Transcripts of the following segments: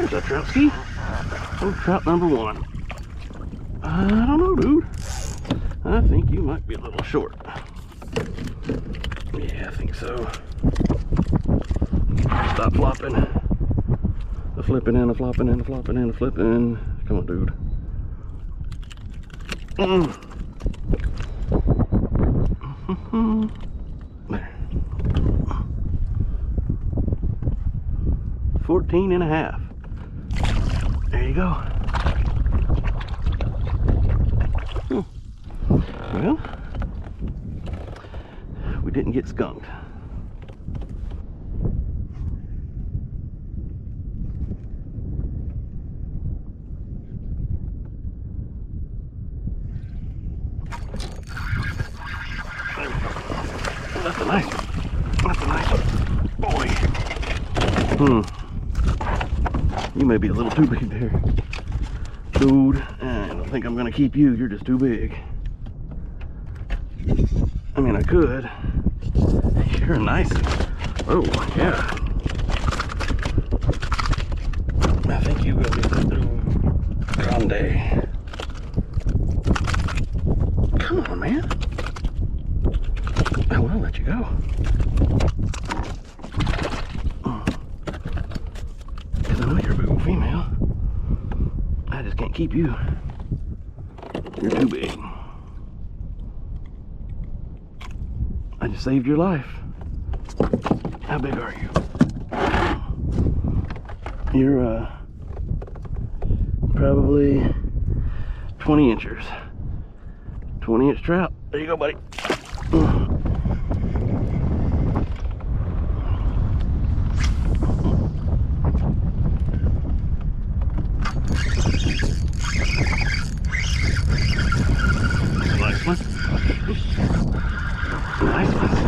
There's that trout ski. Oh, trout number one. I don't know, dude. I think you might be a little short. Yeah, I think so. Stop flopping. The flipping and the flopping and the flopping and the flipping. Come on, dude. There. 14 and a half. There you go. Well, we didn't get skunked. That's a nice one. That's a nice one. Boy. You may be a little too big there. Dude, I don't think I'm gonna keep you. You're just too big. I mean, I could. You're a nice. Oh, yeah. I think you will be grande. Come on, man. I will let you go. Because I know you're a big old female. I just can't keep you. You're too big. I just saved your life. How big are you? You're probably 20 inches. 20-inch trout. There you go, buddy. Nice one. Nice ones.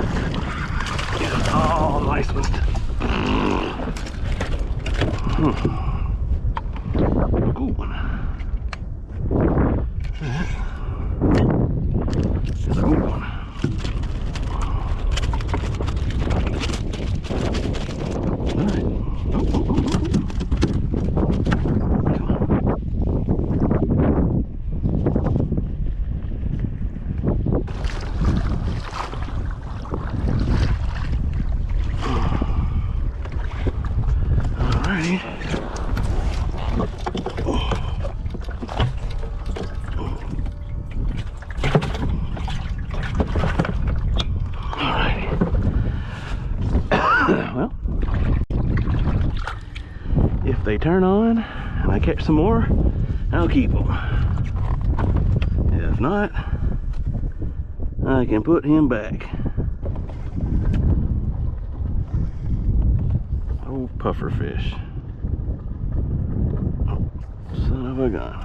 Yeah, all nice ones. Good one. There's a good one. All right. Oh. Come on. Alrighty. Well, if they turn on and I catch some more, I'll keep them. If not, I can put him back. Oh, puffer fish. Oh, son of a gun.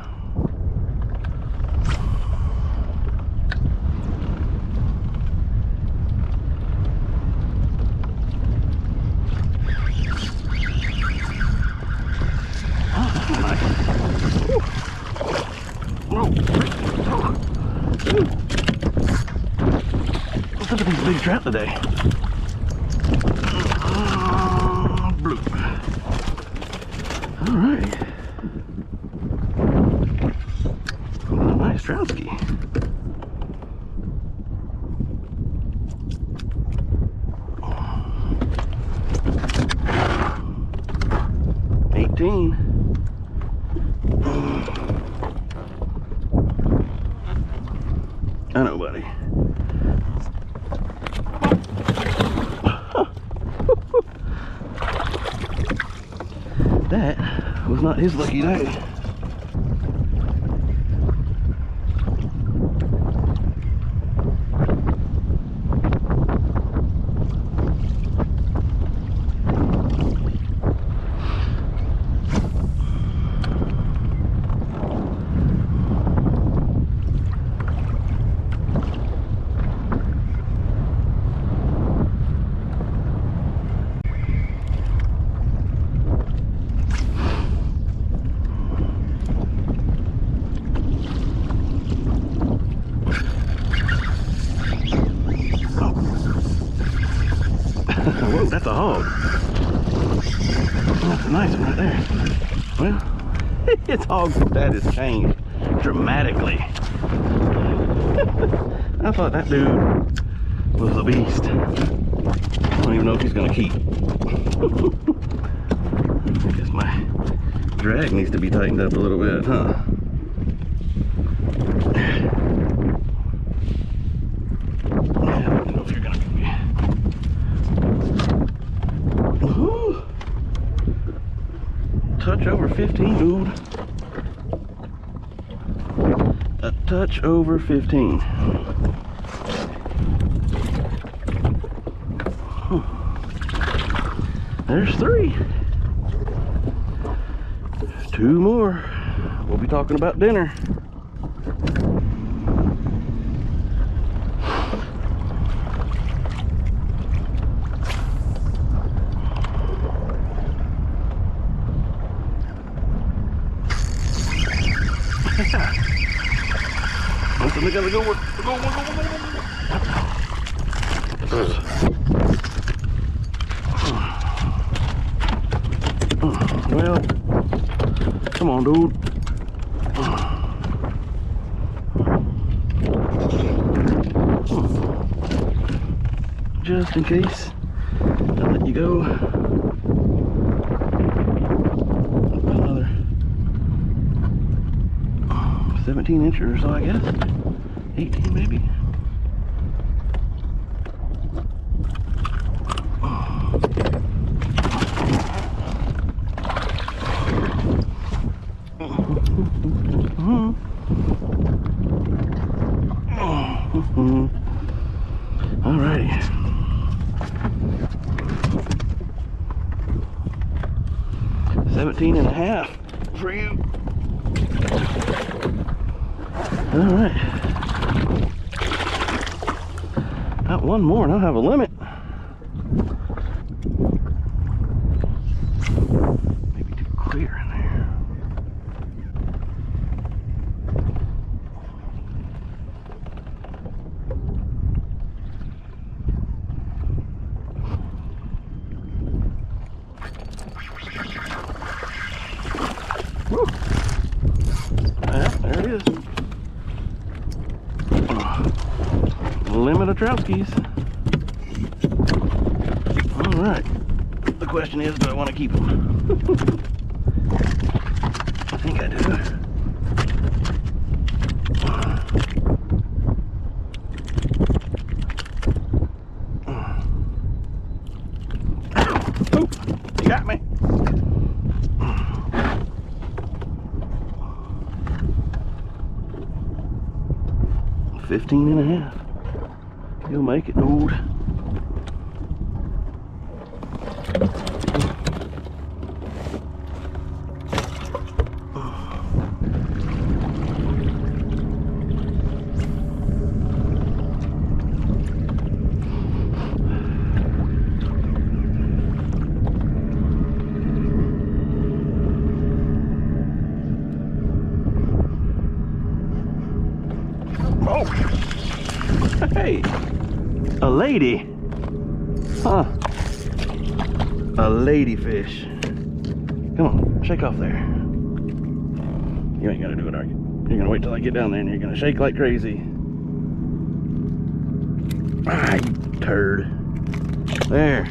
What's up with these big trout today? Bloop. Alright. Well, nice trout ski. I know, buddy. That was not his lucky day. Whoa, that's a hog. That's a nice one right there. Well, its hog status changed dramatically. I thought that dude was a beast. I don't even know if he's gonna keep. I guess my drag needs to be tightened up a little bit, huh? I don't know if you're gonna be. Ooh. Touch over 15, dude. A touch over 15. There's 3. 2 more. We'll be talking about dinner. We gotta go. Go. Well, come on, dude. Just in case I let you go. Another 17 inches or so, I guess. 18 maybe. Alrighty. $17 and a half for you. All right. Got one more and I'll have a limit. Maybe too clear in there. Woo. There it is. Limit of trout skis. All right. The question is, do I want to keep them? I think I do. Oh, you got me. $15 and a half. You'll make it, dude. Oh, hey. A lady, huh? A lady fish. Come on, shake off there. You ain't gonna do it, are you? You're gonna wait till I get down there and you're gonna shake like crazy. Ah, you turd. There.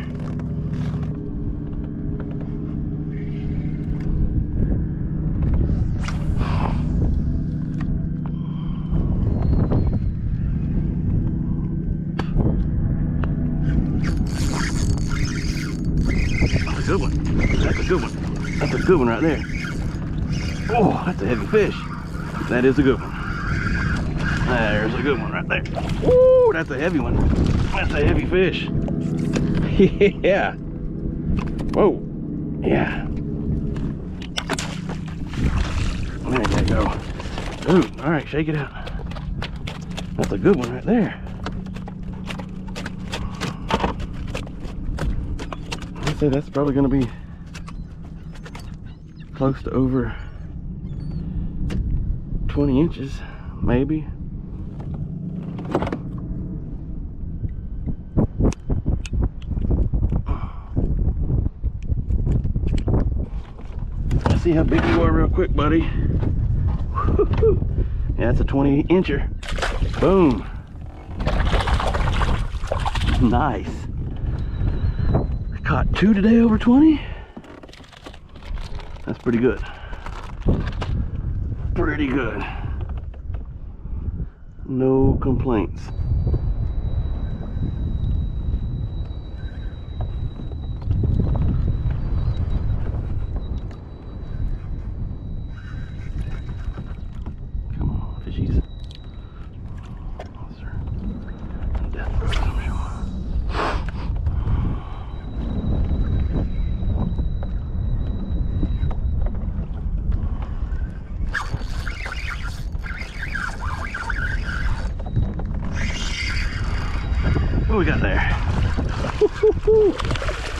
Good one. That's a good one. That's a good one right there. Oh, that's a heavy fish. That is a good one. There's a good one right there. Woo, that's a heavy one. That's a heavy fish. Yeah. Whoa. Yeah. There you go. Ooh, all right, shake it out. That's a good one right there. Say that's probably going to be close to over 20 inches, maybe. That's see how big you are real quick, buddy. Yeah, that's a 20-incher. Boom. Nice. Caught 2 today over 20. That's pretty good. Pretty good. No complaints. Come on, fishies. Yes, sir. Death throat, I'm sure. What we got there?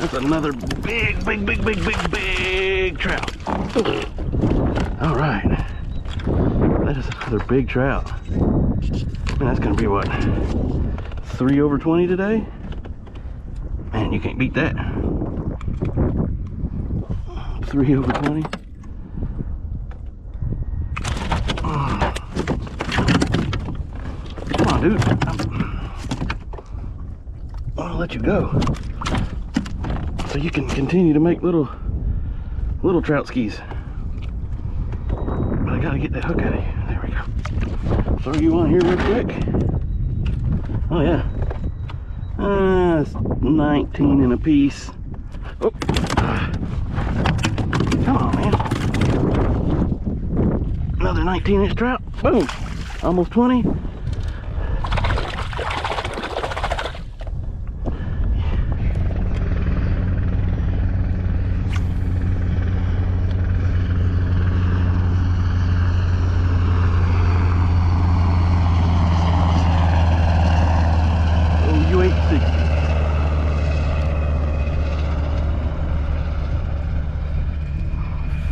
That's another big trout. All right, that is another big trout. And that's gonna be what, 3 over 20 today? Man, you can't beat that. 3 over 20. Come on, dude. I'll let you go so you can continue to make little trout skis. But I gotta get that hook out of you. There we go. Throw you on here real quick. Oh yeah, it's 19 in a piece. Oh, come on, man. Another 19-inch trout. Boom, almost 20.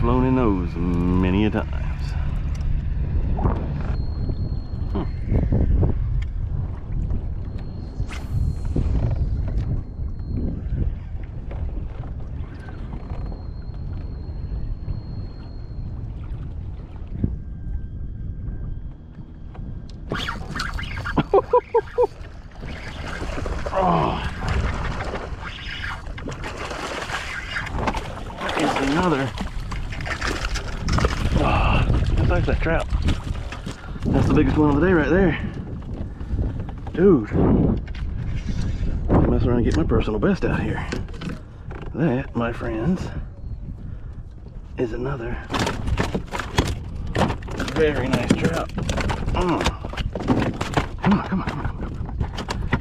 Flown in those many a times. Oh, there's another. Oh, that's like that trout. That's the biggest one of the day right there. Dude, I'll mess around and get my personal best out here. That, my friends, is another very nice trout. Come on, come on, come on, come on.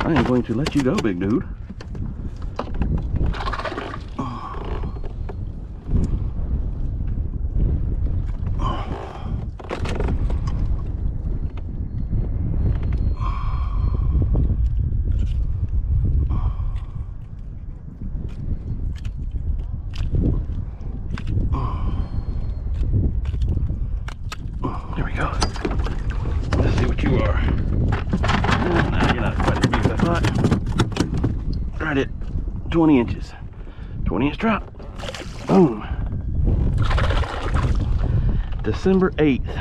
I am going to let you go, big dude. There we go. Let's see what you are. Nah, you're not quite as big as I thought. Right at 20 inches. 20-inch trout. Boom. December 8th.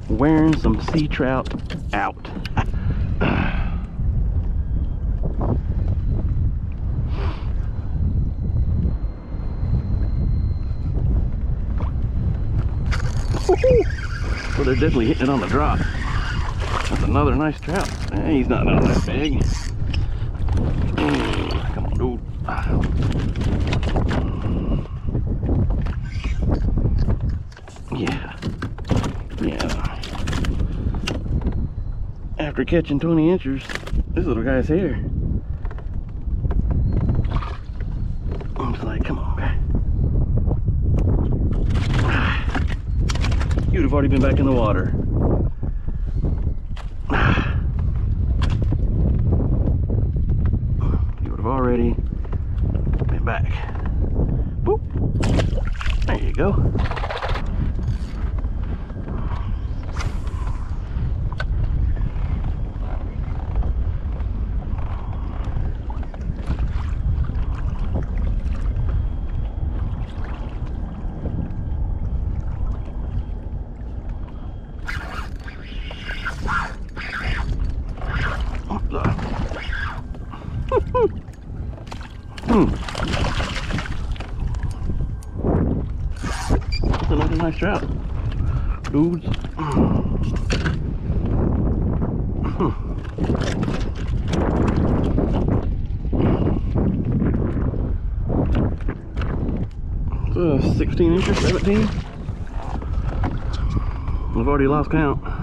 Wearing some sea trout out. Well, they're definitely hitting it on the drop. That's another nice trout. Hey, he's not that big. Come on, dude. Yeah. Yeah. After catching 20 inches, this little guy's here. I'm just like, come on, guy. You'd have already been back in the water. You would have already been back. Boop. There you go. That's another nice trout, dudes. 16 inches, 17. I've already lost count.